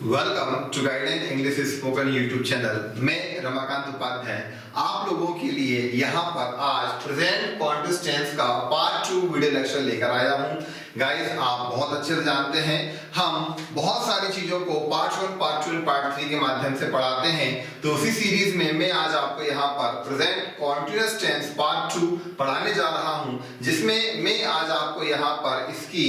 Welcome to guidance English spoken YouTube channel. मैं रमाकांत उपाध्याय आप लोगों के लिए यहाँ पर आज प्रेजेंट कॉन्टिन्यूअस टेंस का पार्ट 2 वीडियो लेक्चर लेकर आया हूँ। गाइस, आप बहुत अच्छे से जानते हैं हम बहुत सारी चीजों को पार्ट 1, पार्ट 2 और पार्ट 3 के माध्यम से पढ़ाते हैं। तो उसी सीरीज में मैं आज आपको यहाँ पर प्रेजेंट कॉन्टिन्यूअस टेंस पार्ट 2 पढ़ाने जा रहा हूँ, जिसमें मैं आज आपको यहाँ पर इसकी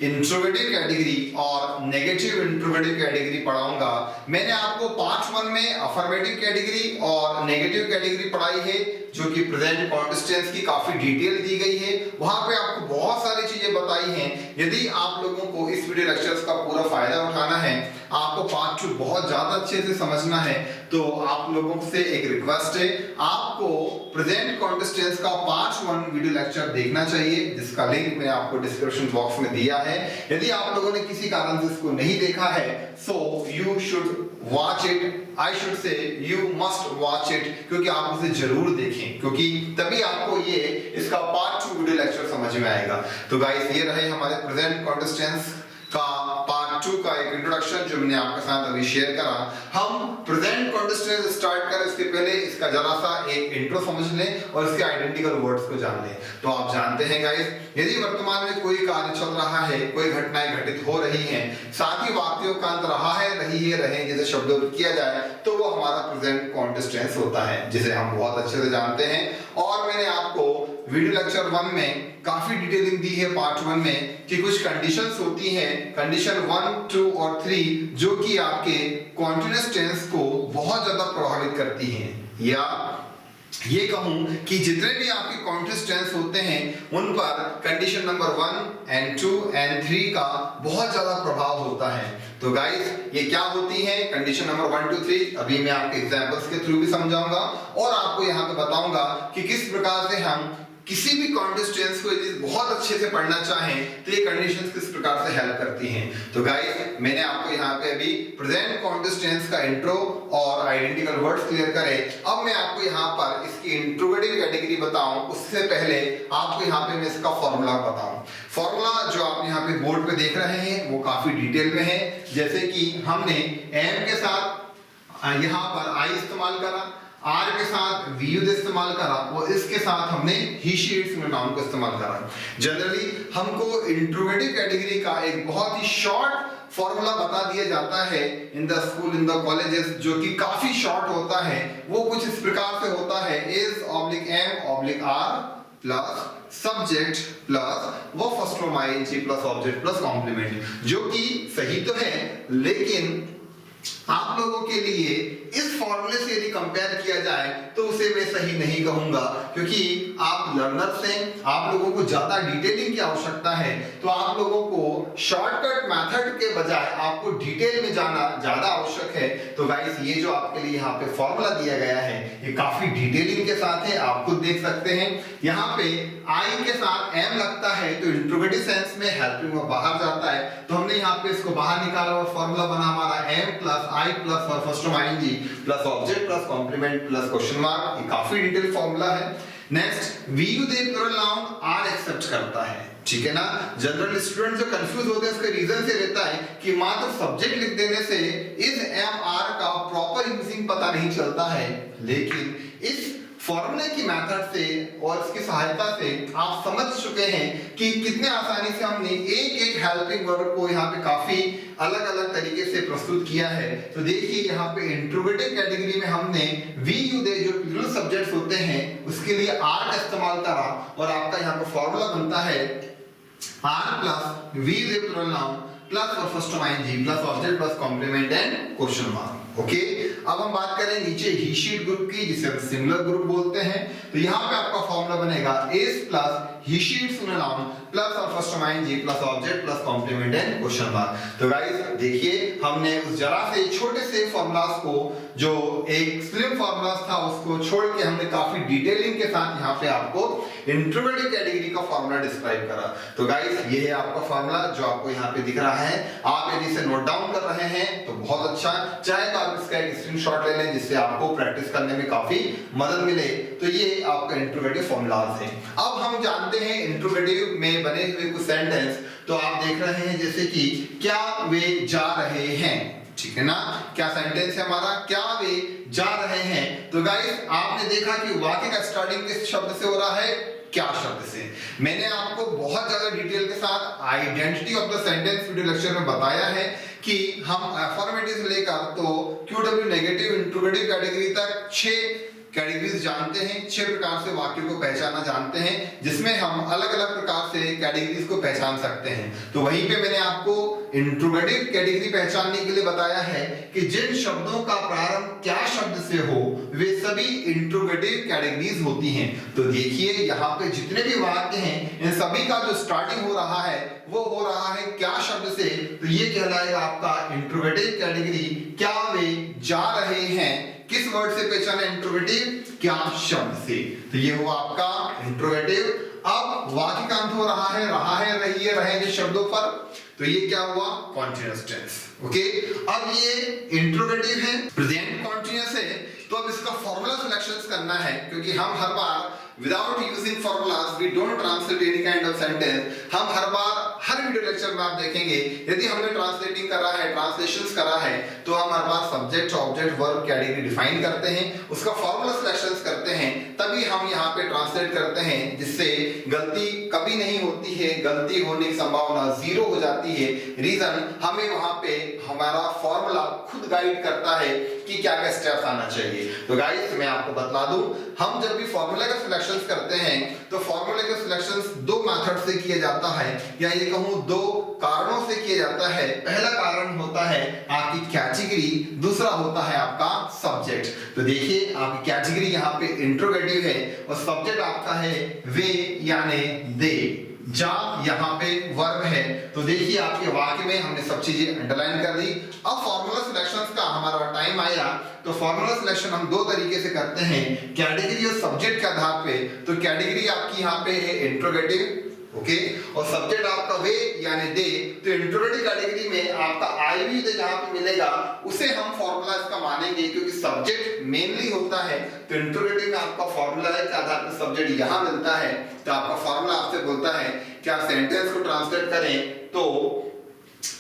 इंट्रोगेटिव कैटेगरी और नेगेटिव इंट्रोगेटिव कैटेगरी पढ़ाऊंगा। मैंने आपको पार्ट 1 में अफर्मेटिव कैटेगरी और नेगेटिव कैटेगरी पढ़ाई है, जो कि प्रेजेंट कॉन्टिन्यूअस टेंस की काफी डिटेल दी गई है। वहां पे आपको बहुत सारी चीजें बताई हैं। यदि आप लोगों को इस वीडियो लेक्चर्स का पूरा फायदा उठाना है, आपको पार्ट 2 बहुत ज्यादा अच्छे से समझना है, तो आप लोगों से एक रिक्वेस्ट है, आपको प्रेजेंट कॉन्टिन्यूअस टेंस का पार्ट 1 वीडियो लेक्चर देखना चाहिए, जिसका लिंक मैंने आपको डिस्क्रिप्शन बॉक्स में दिया है। यदि आप लोगों ने किसी कारण से इसको नहीं देखा है, so you should watch it, I should say you must watch it, क्योंकि आप उसे जरूर देखें, क्योंकि तभी आपको ये इसका पार्ट 2 वीडियो लेक्चर समझ में आएगा। तो गाइस, ये रहे हमारे प्रेजेंट कॉन्टिन्यूअस टेंस का पार्ट 2 का एक इंट्रोडक्शन जो मैंने आपके साथ अभी शेयर करा। हम प्रेजेंट कॉन्टिन्यूअस टेंस स्टार्ट करें उसके पहले इसका जरा सा एक इंट्रो समझ लें और इसके आइडेंटिकल वर्ड्स को जान लें। तो आप जानते हैं गाइस, यदि वर्तमान में कोई कार्य चल रहा है, कोई घटनाएं घटित हो रही हैं, साथ ही वाक्यों का अंत रहा है, रही है, रहे जैसे शब्दों किया जाए, तो वो हमारा प्रेजेंट कॉन्टिन्यूअस टेंस होता है, जिसे हम बहुत अच्छे से जानते हैं। और मैंने आपको वीडियो लेक्चर 1 में काफी डिटेलिंग दी है पार्ट 1 में कि कुछ कंडीशंस होती हैं, कंडीशन 1, 2 और 3, जो कि आपके कॉन्टिन्यूअस टेंस को बहुत ज्यादा प्रभावित करती हैं, या ये कहूं कि जितने भी आपके कॉन्टिन्यूअस टेंस होते हैं उन पर कंडीशन नंबर 1 एंड 2 एंड 3 का बहुत ज्यादा प्रभाव होता है। तो गाइस, ये क्या होती है कंडीशन नंबर 1, 2, 3, अभी मैं आपके एग्जांपल्स के थ्रू भी समझाऊंगा और आपको यहाँ पे बताऊंगा कि किस प्रकार से हम किसी भी कॉन्टिन्यूअस टेंस को यदि बहुत अच्छे से पढ़ना चाहें तो ये कंडीशंस किस प्रकार से हेल्प करती हैं। तो गाइस, मैंने आपको यहाँ पे अभी प्रेजेंट कॉन्टिन्यूअस टेंस का इंट्रो और आइडेंटिकल वर्ड्स क्लियर करे। अब मैं आपको यहाँ पर इसकी इंट्रोगेटिव कैटेगरी बताऊं, उससे पहले आपको यहाँ पे मैं इसका फॉर्मूला बताऊं। फॉर्मूला जो आप यहाँ पे बोर्ड पे देख रहे हैं वो काफी डिटेल में है। जैसे कि हमने एम के साथ यहाँ पर आई इस्तेमाल करा, आर के साथ वी इस्तेमाल करा और इसके साथ हमने ही शी इट्स नाउन को इस्तेमाल करा। जनरली हमको इंट्रोगेटिव कैटेगरी का एक बहुत ही शॉर्ट फॉर्मूला बता दिया जाता है in the school, in the colleges, जो कि काफी शॉर्ट होता है। वो कुछ इस प्रकार से होता है, is oblique am oblique are plus subject plus वो first form ING plus object plus complement, जो कि सही तो है, लेकिन आप लोगों के लिए इस फॉर्मूले से यदि कंपेयर किया जाए तो उसे मैं सही नहीं कहूंगा, क्योंकि आप लर्नर्स हैं, आप लोगों को ज्यादा डिटेलिंग की आवश्यकता है। तो आप लोगों को शॉर्टकट मेथड के बजाय आपको डिटेल में जाना ज्यादा आवश्यक है। तो गाइस, ये जो आपके लिए यहाँ पे फॉर्मूला दिया गया है ये काफी डिटेलिंग के साथ है, आप खुद देख सकते हैं। यहाँ पे आई के साथ एम लगता है तो इंट्रोगेटिव सेंस में हेल्पिंग वर्ब बाहर जाता है, तो हमने यहाँ पे इसको बाहर निकाला और फॉर्मूला बना हमारा am plus I plus first form ING plus object plus complement plus question mark. ये काफी डिटेल फॉर्मूला है। Next, we you they plural noun are accept करता है, ठीक है ना। जनरल स्टूडेंट जो कंफ्यूज होते हैं, उसका रीजन से रहता है कि मात्र सब्जेक्ट लिख देने से इज एम आर का प्रॉपर यूजिंग पता नहीं चलता है, लेकिन इस फॉर्मूले की मेथड से और इसकी सहायता से आप समझ चुके हैं कि कितने आसानी से हमने एक एक हेल्पिंग वर्ब को यहाँ पे काफी अलग अलग तरीके से प्रस्तुत किया है। तो देखिए, यहाँ पे इंट्रोगेटिव कैटेगरी में हमने वी यू दे जो प्लूरल सब्जेक्ट्स होते हैं उसके लिए आर का इस्तेमाल करा और आपका यहाँ पे फॉर्मूला बनता है are plus we you they plural noun plus और first form ING plus object plus complement and question mark. Okay, अब हम बात करें नीचे ही शीट ग्रुप की, जिसे हम सिमिलर ग्रुप बोलते हैं। तो यहाँ पे आपका फॉर्मूला बनेगा is plus he she it's noun plus और first form ING plus object plus complement and question mark. तो गाइस, देखिए हमने उस जरा से छोटे से फॉर्मूलास को, जो एक स्लिम फॉर्मूलास था, उसको छोड़ के हमने काफी डिटेलिंग के साथ यहाँ पे आपको इंट्रोगेटिव कैटेगरी का फॉर्मूला डिस्क्राइब करा। तो गाइस, ये है आपका फॉर्मूला जो आपको यहाँ पे दिख रहा है। आप यदि इसे नोट डाउन कर रहे हैं तो बहुत अच्छा, चाहे तो आप इसका एक स्क्रीनशॉट ले लें जिससे आपको प्रैक्टिस करने में काफी मदद मिले। तो ये आपका इंट्रोगेटिव फॉर्मूलास है। अब हम जानते हैं इंट्रोगेटिव में बने हुए कुछ सेंटेंस। तो आप देख रहे हैं जैसे कि क्या वे जा रहे हैं, ठीक है ना। क्या सेंटेंस है हमारा, क्या वे जा रहे हैं। तो गाइस आपने देखा कि वाक्य का स्टार्टिंग किस शब्द से हो रहा है, क्या शब्द से। मैंने आपको बहुत ज्यादा डिटेल के साथ identity of the sentence video lecture में बताया है कि हम अफर्मेटिव से लेकर तो क्यूडब्ल्यू नेगेटिव इंट्रोगेटिव कैटेगरी तक 6 कैटेगरीज जानते हैं, 6 प्रकार से वाक्यों को पहचानना जानते हैं, जिसमें हम अलग अलग प्रकार से कैटेगरीज को पहचान सकते हैं। तो वहीं पे मैंने आपको इंट्रोगेटिव कैटेगरी पहचानने के लिए बताया है कि जिन शब्दों का प्रारंभ क्या शब्द से हो वे सभी इंट्रोगेटिव कैटेगरीज होती हैं। तो देखिए यहाँ पे जितने भी वाक्य हैं इन सभी का जो स्टार्टिंग हो रहा है वो हो रहा है क्या शब्द से। तो ये कहलाएगा आपका इंट्रोगेटिव कैटेगरी। क्या वे जा रहे हैं किस वर्ड से पहचाना, इंट्रोगेटिव, क्या शब्द से। तो ये हुआ आपका इंट्रोगेटिव। अब वाक्य का अंत हो रहा है, रही है, रहेंगे शब्दों पर। तो ये क्या हुआ, कॉन्टिन्यूअस टेंस। ओके, अब ये इंट्रोगेटिव है, प्रेजेंट कॉन्टिन्यूअस है। तो अब इसका फॉर्मूला सिलेक्शंस करना है, क्योंकि हम हर बार without using formulas we don't translate any kind of sentence. हम हर बार हर वीडियो लेक्चर में आप देखेंगे यदि हमने ट्रांसलेटिंग करा है, ट्रांसलेशंस करा है, तो हम हर बार subject object verb category define करते हैं, उसका फॉर्मूला सिलेक्शंस करते हैं, तभी हम यहाँ पे ट्रांसलेट करते हैं, जिससे गलती कभी नहीं होती है, गलती होने की संभावना 0 हो जाती है। रीजन हमें वहां पे हमारा फॉर्मूला खुद गाइड करता है कि क्या क्या स्टेप्स आना चाहिए। तो गाइस मैं आपको बता दूं, हम जब भी फॉर्मूला का सिलेक्शंस करते हैं तो फॉर्मूले का सिलेक्शंस 2 मेथड से किया जाता है, या ये कहूं 2 कारणों से किया जाता है। पहला कारण होता है आपकी कैटेगरी, दूसरा होता है आपका सब्जेक्ट। तो देखिए आपकी कैटेगरी यहाँ पे इंट्रोगेटिव है और सब्जेक्ट आपका है वे यानी दे, जा यहाँ पे वर्ब है। तो देखिए आपके वाक्य में हमने सब चीजें अंडरलाइन कर दी। अब फॉर्मूला सिलेक्शंस का हमारा टाइम आया, तो फॉर्मूला सिलेक्शन हम 2 तरीके से करते हैं, कैटेगरी और सब्जेक्ट के आधार पे। तो कैटेगरी आपकी यहाँ पे है इंट्रोगेटिव, ओके, और सब्जेक्ट आपका वे यानी दे। तो इंट्रोगेटिव कैटेगरी में आपका आई वी दे जहां पे मिलेगा उसे हम फॉर्मूला इसका मानेंगे, क्योंकि सब्जेक्ट मेनली होता है। तो इंट्रोगेटिव में आपका फॉर्मूला है के आधार पर सब्जेक्ट यहां मिलता है। तो आपका फॉर्मूला आपसे बोलता है कि आप सेंटेंस को ट्रांसलेट करें तो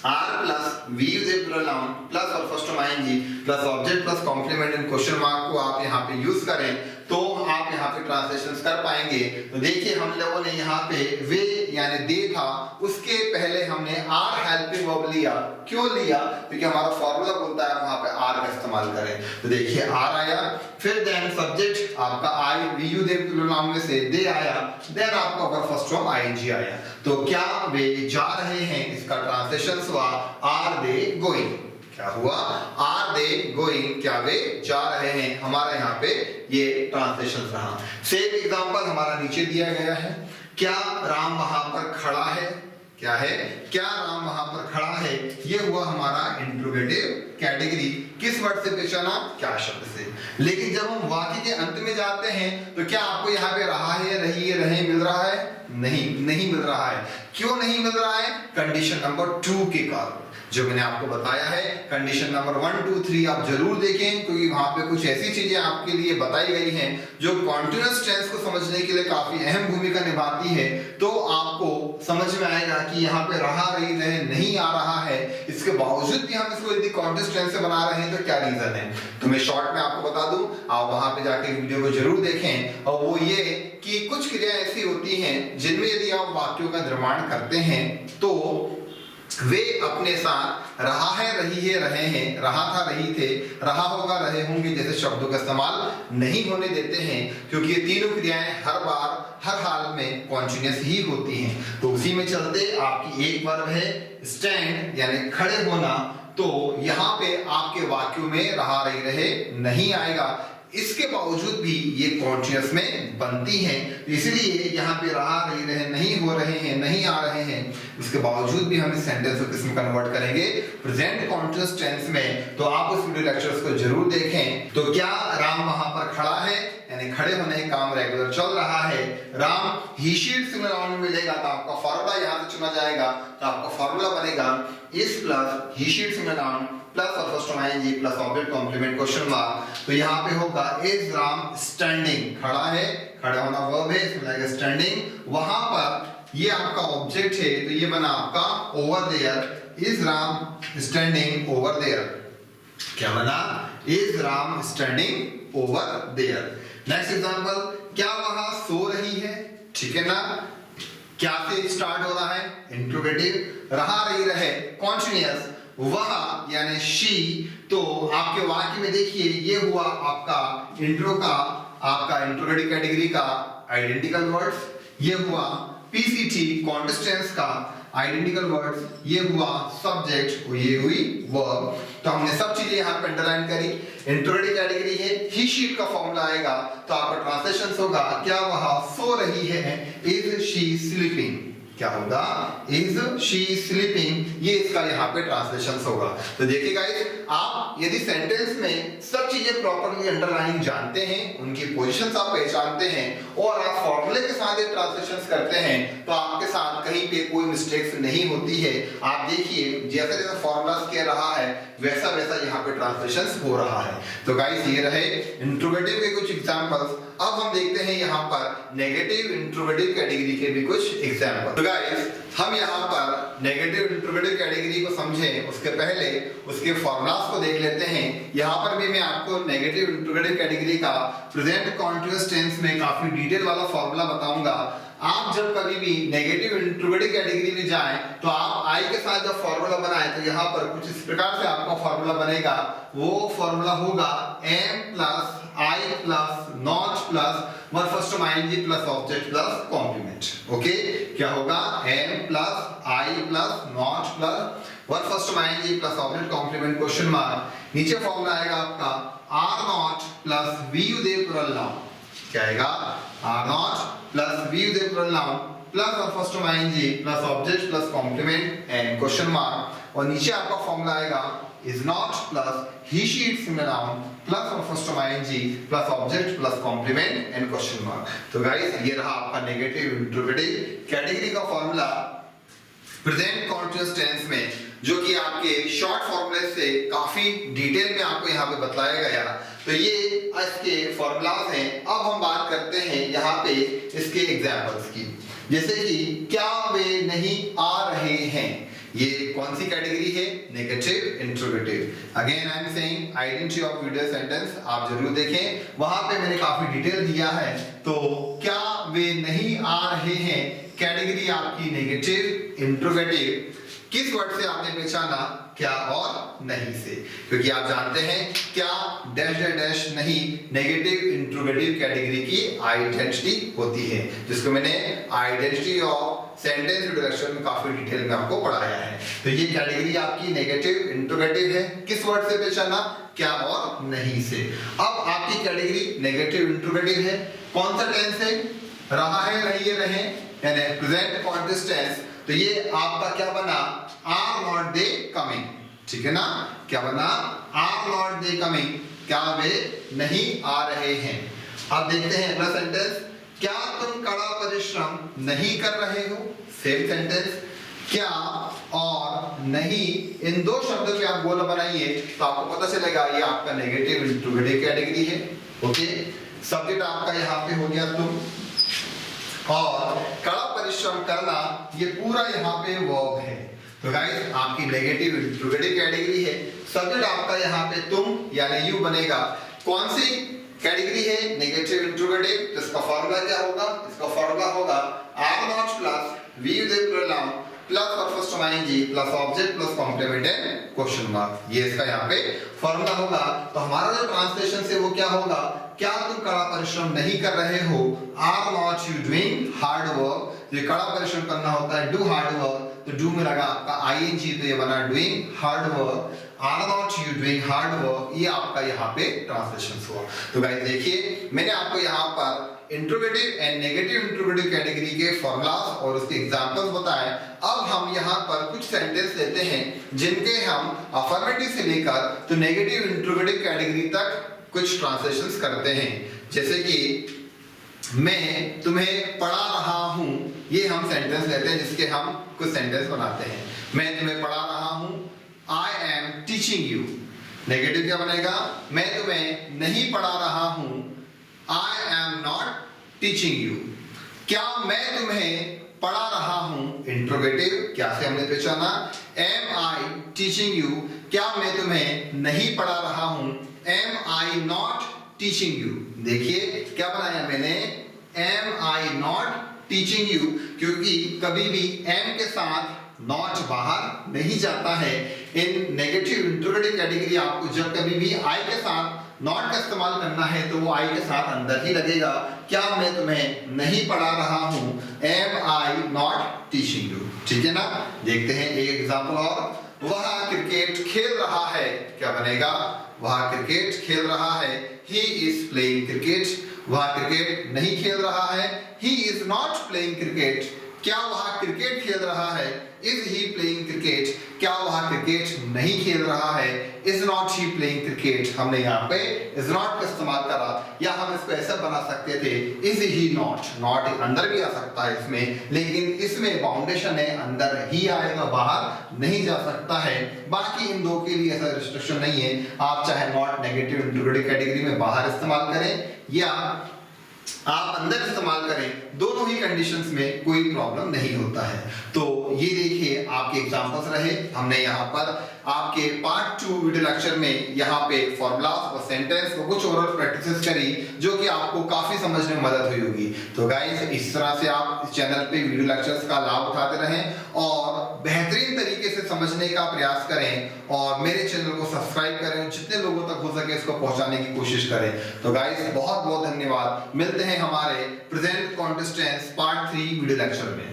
R plus V usable pronoun plus और first ING plus object plus complement and question mark को आप यहाँ पे यूज करें तो आप यहाँ पे ट्रांसलेशंस कर पाएंगे। तो देखिए हम लोगों ने यहाँ पे वे यानी दे था, उसके पहले हमने आर हेल्पिंग वर्ब लिया। क्यों लिया, क्योंकि हमारा फॉर्मूला बोलता है वहां पे आर का इस्तेमाल करें। तो देखिए आर आया, फिर देन सब्जेक्ट आपका आई वी यू दे प्रोनाउन में से दे आया, देन आपका अगर फर्स्ट फॉर्म आईएनजी आया। तो क्या वे जा रहे हैं, इसका ट्रांसलेशन हुआ आर दे गोइंग। क्या हुआ, आर दे गोइंग, क्या वे जा रहे हैं। हमारा यहाँ पे ये ट्रांसलेशन रहा। सेम एग्जांपल हमारा नीचे दिया गया है, क्या राम वहां पर खड़ा है। क्या है, क्या राम वहां पर खड़ा है। ये हुआ हमारा इंट्रोगेटिव कैटेगरी। किस वर्ड से पहचाना, क्या शब्द से। लेकिन जब हम वाक्य के अंत में जाते हैं तो क्या आपको यहाँ पे रहा है, रही है, रहे मिल रहा है, नहीं मिल रहा है। क्यों नहीं मिल रहा है, कंडीशन नंबर 2 के कारण, जो मैंने आपको बताया है। कंडीशन नंबर 1, 2, 3 आप जरूर देखें, क्योंकि वहां पे कुछ ऐसी चीजें आपके लिए बताई गई हैं जो कॉन्टिन्यूअस टेंस को समझने के लिए काफी अहम भूमिका निभाती है। तो आपको समझ में आएगा कि यहाँ पे रहा, रही, रहे नहीं आ रहा है, इसके बावजूद भी हम इसको यदि कॉन्टिन्यूअस टेंस से बना रहे हैं तो क्या रीजन है। तो मैं शॉर्ट में आपको बता दूं, आप वहां पे जाके वीडियो को जरूर देखें। और वो ये कि कुछ क्रिया ऐसी होती हैं जिनमें यदि आप वाक्यों का निर्माण करते हैं तो वे अपने साथ रहा है, रही है, रहे हैं, रहा था, रही थे, रहा होगा, रहे होंगे जैसे शब्दों का इस्तेमाल नहीं होने देते हैं, क्योंकि ये तीनों क्रियाएं हर बार हर हाल में कॉन्टिन्यूअस ही होती हैं। तो उसी में चलते आपकी एक वर्ब है स्टैंड यानी खड़े होना। तो यहाँ पे आपके वाक्यों में रहा, रही, रहे नहीं आएगा। इसके बावजूद भी ये कॉन्टिन्यूअस में बनती हैं, इसलिए यहाँ पे रहा, रही, रहे नहीं हो रहे हैं, नहीं आ रहे हैं। उसके बावजूद भी हम इस सेंटेंस को किस में कन्वर्ट करेंगे, प्रेजेंट कॉन्टिन्यूअस टेंस में। तो आप उस वीडियो लेक्चर्स को जरूर देखें। तो क्या राम वहां पर खड़ा है, यानी खड़े होने का काम रेगुलर चल रहा है। राम ही शीट सिंगल नाउन मिलेगा तो आपका फॉर्मूला यहाँ से चुना जाएगा। तो आपका फॉर्मूला बनेगा is plus he she it singular noun plus और first ING plus object complement question mark. तो यहाँ पे होगा इज राम स्टैंडिंग, खड़ा है, खड़ा होना वर्ब है, इसमें लगेगा स्टैंडिंग। वहां पर ये आपका ऑब्जेक्ट है, तो ये बना आपका over there, is Ram standing over there. क्या बना? Is Ram standing over there. Next example, क्या वहां सो रही है? ठीक है ना, क्या से स्टार्ट हो रहा है? इंट्रोगेटिव। रहा रही रहे कॉन्टिन्यूअस, वह यानी शी। तो आपके वाक्य में देखिए ये हुआ आपका इंट्रो का, आपका इंट्रोगेटिव कैटेगरी का आइडेंटिकल वर्ड्स, ये हुआ पीसीटी कॉन्टेस्ट का आइडेंटिकल वर्ड्स, ये हुआ सब्जेक्ट और ये हुई वर्ब। तो हमने सब चीजें यहाँ पे अंडरलाइन करी। इंट्रोगेटिव कैटेगरी है, ही शीट का फॉर्मूला आएगा तो आपका ट्रांसलेशन होगा क्या वह सो रही है? Is she sleeping? क्या होगा? इज शी स्लीपिंग, ये इसका यहाँ पे ट्रांसलेशन होगा। तो देखिए गाइस, आप यदि सेंटेंस में सब चीजें प्रॉपर्ली अंडरलाइन जानते हैं, उनकी पोजीशंस आप पहचानते हैं और आप फॉर्मूले के साथ ये ट्रांसलेशंस करते हैं तो आपके साथ कहीं पे कोई मिस्टेक्स नहीं होती है। आप देखिए जैसे जैसे फॉर्मूलास कह रहा है वैसा वैसा यहाँ पे ट्रांसलेशंस हो रहा है। तो गाइस ये रहे इंट्रोगेटिव के कुछ एग्जांपल्स। अब हम देखते हैं यहाँ पर नेगेटिव इंट्रोगेटिव कैटेगरी के भी कुछ एग्जांपल। तो गाइस हम यहाँ पर नेगेटिव इंट्रोगेटिव कैटेगरी को समझें उसके पहले उसके फॉर्मूलास को देख लेते हैं। यहाँ पर भी मैं आपको नेगेटिव इंट्रोगेटिव कैटेगरी का प्रेजेंट कंटीन्यूअस टेंस में काफी डिटेल वाला फॉर्मूला बताऊंगा। आप जब कभी भी नेगेटिव इंट्रोगेटिव कैटेगरी में जाएं तो आप आई के साथ जब फॉर्मूला बनाएं तो यहाँ पर कुछ इस प्रकार से आपका फॉर्मूला बनेगा। वो फॉर्मूला होगा m plus I plus not plus verb first term I N G plus object plus complement. Okay, क्या होगा? m plus I plus not plus verb first term I N G plus object complement question mark. नीचे formula आएगा आपका r not plus v उदय plural noun. क्या आएगा? r not plus v उदय plural noun plus verb first term I N G plus object plus complement and question mark. और नीचे आपका फॉर्मूला आएगा is not plus he she it singular noun plus verb first form ing plus object plus complement and question mark। तो guys ये रहा आपका negative interrogative category का formula present continuous tense में, जो कि आपके शॉर्ट फॉर्मूले से काफी डिटेल में आपको यहाँ पे बताया गया। तो ये इसके फॉर्मूलाज हैं। अब हम बात करते हैं यहाँ पे इसके एग्जांपल्स की, जैसे कि क्या वे नहीं आ रहे हैं। ये कौन सी कैटेगरी है? Negative interrogative. Again I am saying identity of video sentence आप जरूर देखें, वहां पे मैंने काफी डिटेल दिया है। तो क्या वे नहीं आ रहे हैं कैटेगरी आपकी नेगेटिव इंट्रोगेटिव। किस वर्ड से आपने पहचाना? क्या और नहीं से, क्योंकि आप जानते हैं क्या डैश डैश डैश नहीं नेगेटिव इंट्रोगेटिव कैटेगरी की आइडेंटिटी होती है, जिसको मैंने आइडेंटिटी ऑफ सेंटेंस इंट्रोडक्शन में काफी डिटेल में आपको पढ़ाया है। तो ये कैटेगरी आपकी नेगेटिव इंट्रोगेटिव है। किस वर्ड से पहचाना? क्या और नहीं से। अब आपकी कैटेगरी नेगेटिव इंट्रोगेटिव है। कौन सा टेंस है? रहा है, रहिए, रहे, यानी प्रेजेंट कंटीन्यूअस टेंस। तो ये आपका क्या बना? Are not they coming. ठीक है ना, क्या बना? आर नॉट दे कमिंग, क्या वे नहीं आ रहे हैं। अब देखते हैं अगला सेंटेंस, क्या तुम कड़ा परिश्रम नहीं कर रहे हो। सेम सेंटेंस, क्या और नहीं, इन दो शब्दों के आप गोला बनाइए तो आपको पता चलेगा ये आपका नेगेटिव इंट्रोगेटिव कैटेगरी है। ओके, सब्जेक्ट आपका यहाँ पे हो गया तुम, और कड़ा परिश्रम करना ये पूरा यहाँ पे वर्ब है। तो गाइस आपकी नेगेटिव इंट्रोगेटिव कैटेगरी है। सब्जेक्ट आपका यहाँ पे तुम यानी यू बनेगा। कौन सी कैटेगरी है? Negative interrogative. इसका फॉर्मूला क्या होगा? इसका फॉर्मूला होगा are not plus V with plural noun plus verb first term I N G plus object plus complement and question mark. ये इसका यहाँ पे फॉर्मूला होगा। तो हमारा जो ट्रांसलेशन से वो क्या होगा? क्या तुम कड़ा परिश्रम नहीं कर रहे हो। Are not you doing hard work. ये कड़ा परिश्रम करना होता है डू हार्ड वर्क, तो डू में लगा आपका आईएनजी, तो ये बना doing hard work. Are not you doing hard work, ये आपका यहाँ पे ट्रांसलेशन हुआ। तो गाइस देखिए मैंने आपको यहाँ पर interrogative and negative interrogative category के फॉर्मूलास और उसके एग्जांपल्स बताए। अब हम यहाँ पर कुछ सेंटेंस लेते हैं जिनके हम अफर्मेटिव से लेकर तो नेगेटिव इंट्रोगेटिव कैटेगरी तक कुछ ट्रांसलेशंस करते हैं। जैसे कि मैं तुम्हें पढ़ा रहा हूं, ये हम सेंटेंस लेते हैं जिसके हम कुछ सेंटेंस बनाते हैं। मैं तुम्हें पढ़ा रहा हूं, I am teaching you. Negative क्या बनेगा? मैं तुम्हें नहीं पढ़ा रहा हूं, I am not teaching you. क्या मैं तुम्हें पढ़ा रहा हूं, इंट्रोगेटिव क्या से हमने पहचाना, एम आई टीचिंग यू, क्या मैं तुम्हें नहीं पढ़ा रहा हूं, am I not teaching you. देखिए क्या बनाया मैंने, am I not teaching you, क्योंकि कभी भी एम के साथ नॉट बाहर नहीं जाता है। इन नेगेटिव इंट्रोगेटिव कैटेगरी आपको जब कभी भी आई के साथ नॉट का इस्तेमाल करना है तो वो आई के साथ अंदर ही लगेगा। क्या मैं तुम्हें नहीं पढ़ा रहा हूं, am I not teaching you. ठीक है ना। देखते हैं एक एग्जांपल और, वह क्रिकेट खेल रहा है, क्या बनेगा, वह क्रिकेट खेल रहा है, ही इज प्लेइंग क्रिकेट, वह क्रिकेट नहीं खेल रहा है, he is not playing cricket, क्या वह क्रिकेट खेल रहा है, इज ही प्लेइंग क्रिकेट, क्या वह क्रिकेट नहीं खेल रहा है, is not he playing cricket. हमने यहाँ पे इज नॉट का इस्तेमाल करा, या हम इसको ऐसा बना सकते थे, इज ही नॉट, नॉट अंदर भी आ सकता है इसमें, लेकिन इसमें बाउंडेशन है, अंदर ही आएगा, बाहर नहीं जा सकता है। बाकी इन दो के लिए ऐसा रिस्ट्रिक्शन नहीं है, आप चाहे नॉट नेगेटिव इंट्रोगेटिव कैटेगरी में बाहर इस्तेमाल करें या आप अंदर इस्तेमाल करें, दोनों ही कंडीशंस में कोई प्रॉब्लम नहीं होता है। तो ये देखिए आपके एग्जांपल्स रहे, हमने यहाँ पर आपके पार्ट 2 वीडियो लेक्चर में यहाँ पे फॉर्मूलास और सेंटेंस को कुछ ओरल प्रैक्टिसेस करी, जो कि आपको काफी समझने में मदद हुई होगी। तो गाइस इस तरह से आप इस चैनल पे वीडियो लेक्चर्स का लाभ उठाते रहें और बेहतरीन तरीके से समझने का प्रयास करें, और मेरे चैनल को सब्सक्राइब करें, जितने लोगों तक हो सके इसको पहुंचाने की कोशिश करें। तो गाइस बहुत बहुत धन्यवाद, मिलते हैं हमारे present contest tense part 3 video lecture में।